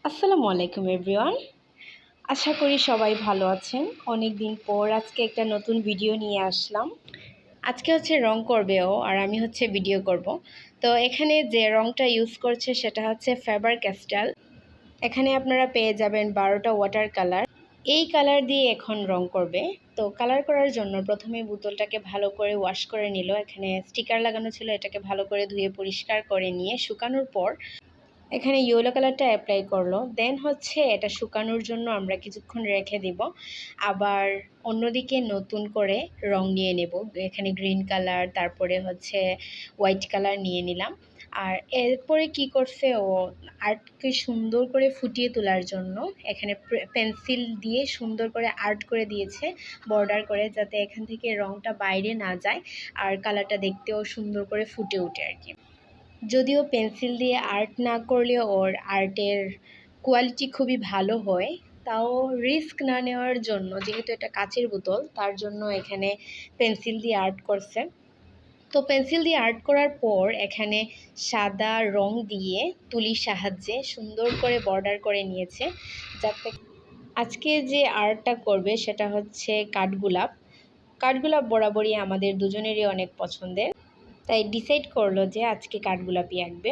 আসসালামু আলাইকুম এভরিওয়ান। আশা করি সবাই ভালো আছেন। অনেক দিন পর আজকে একটা নতুন ভিডিও নিয়ে আসলাম। আজকে হচ্ছে রং করবে ও, আর আমি হচ্ছে ভিডিও করব। তো এখানে যে রংটা ইউজ করছে সেটা হচ্ছে ফেবার ক্যাস্টাল। এখানে আপনারা পেয়ে যাবেন 12টা ওয়াটার কালার। এই কালার দিয়ে এখন রং করবে। তো কালার করার জন্য প্রথমে বোতলটাকে ভালো করে ওয়াশ করে নিল। এখানে স্টিকার লাগানো ছিল, এটাকে ভালো করে ধুয়ে পরিষ্কার করে নিয়ে শুকানোর পর এখানে ইয়েলো কালারটা অ্যাপ্লাই করলো। দেন হচ্ছে এটা শুকানোর জন্য আমরা কিছুক্ষণ রেখে দিব। আবার অন্যদিকে নতুন করে রং নিয়ে নেব। এখানে গ্রিন কালার, তারপরে হচ্ছে হোয়াইট কালার নিয়ে নিলাম। আর এরপরে কি করছে ও, আর্টকে সুন্দর করে ফুটিয়ে তোলার জন্য এখানে পেন্সিল দিয়ে সুন্দর করে আর্ট করে দিয়েছে, বর্ডার করে, যাতে এখান থেকে রংটা বাইরে না যায় আর কালারটা দেখতেও সুন্দর করে ফুটে ওঠে আর কি। যদিও পেন্সিল দিয়ে আর্ট না করলে ওর আর্টের কোয়ালিটি খুবই ভালো হয়, তাও রিস্ক না নেওয়ার জন্য, যেহেতু এটা কাচের বোতল, তার জন্য এখানে পেন্সিল দিয়ে আর্ট করছে। তো পেন্সিল দিয়ে আর্ট করার পর এখানে সাদা রং দিয়ে তুলির সাহায্যে সুন্দর করে বর্ডার করে নিয়েছে, যাতে আজকে যে আর্টটা করবে সেটা হচ্ছে কাঠগোলাপ। কাঠগোলাপ বরাবরই আমাদের দুজনেরই অনেক পছন্দের, তাই ডিসাইড করলো যে আজকে কাঠগোলাপই আঁকবে।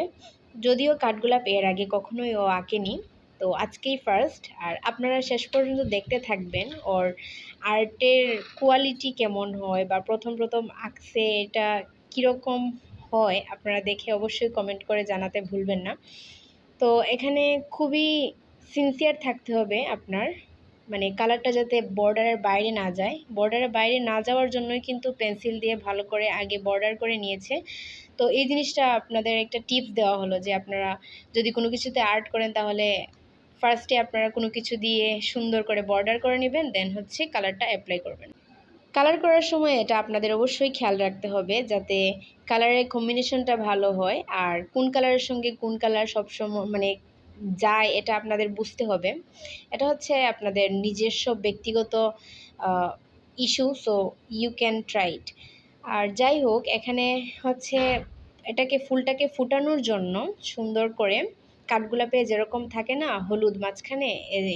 যদিও কাঠগোলাপ এর আগে কখনোই ও আঁকেনি, তো আজকেই ফার্স্ট। আর আপনারা শেষ পর্যন্ত দেখতে থাকবেন ওর আর্টের কোয়ালিটি কেমন হয়, বা প্রথম প্রথম আঁকছে এটা কীরকম হয়, আপনারা দেখে অবশ্যই কমেন্ট করে জানাতে ভুলবেন না। তো এখানে খুবই সিনসিয়ার থাকতে হবে আপনার, মানে কালারটা যাতে বর্ডারের বাইরে না যায়। বর্ডারের বাইরে না যাওয়ার জন্যই কিন্তু পেন্সিল দিয়ে ভালো করে আগে বর্ডার করে নিয়েছে। তো এই জিনিসটা আপনাদের একটা টিপস দেওয়া হলো যে আপনারা যদি কোনো কিছুতে আর্ট করেন, তাহলে ফার্স্টে আপনারা কোনো কিছু দিয়ে সুন্দর করে বর্ডার করে নেবেন, দেন হচ্ছে কালারটা অ্যাপ্লাই করবেন। কালার করার সময় এটা আপনাদের অবশ্যই খেয়াল রাখতে হবে যাতে কালারের কম্বিনেশনটা ভালো হয়, আর কোন কালারের সঙ্গে কোন কালার সবসময় মানে যায় এটা আপনাদের বুঝতে হবে। এটা হচ্ছে আপনাদের নিজস্ব ব্যক্তিগত issue, so you can try it. আর যাই হোক, এখানে হচ্ছে ফুলটাকে ফুটানোর জন্য সুন্দর করে কাঠগোলাপে যেরকম থাকে না হলুদ মাঝখানে,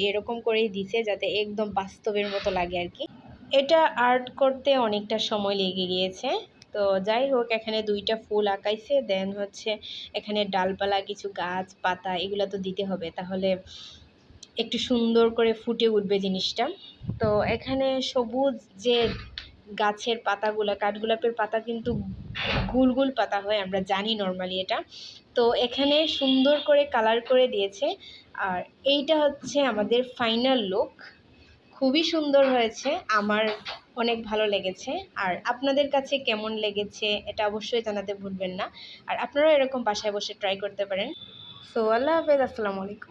এরকম করেই দিছে যাতে একদম বাস্তবের মতো লাগে আর কি। এটা আর্ট করতে অনেকটা সময় লেগে গিয়েছে। তো যাই হোক, এখানে 2টা ফুল আঁকাইছে, দেন হচ্ছে এখানে ডালপালা, কিছু গাছ পাতা, এগুলো তো দিতে হবে, তাহলে একটু সুন্দর করে ফুটে উঠবে জিনিসটা। তো এখানে সবুজ যে গাছের পাতাগুলো, কাঠগোলাপের পাতা কিন্তু গুল গুল পাতা হয়, আমরা জানি নর্মালি এটা। তো এখানে সুন্দর করে কালার করে দিয়েছে, আর এইটা হচ্ছে আমাদের ফাইনাল লুক। খুবই সুন্দর হয়েছে, আমার অনেক ভালো লেগেছে। আর আপনাদের কাছে কেমন লেগেছে এটা অবশ্যই জানাতে ভুলবেন না। আর আপনারাও এরকম বাসায় বসে ট্রাই করতে পারেন। সো আল্লাহ হাফেজ, আসসালামু আলাইকুম।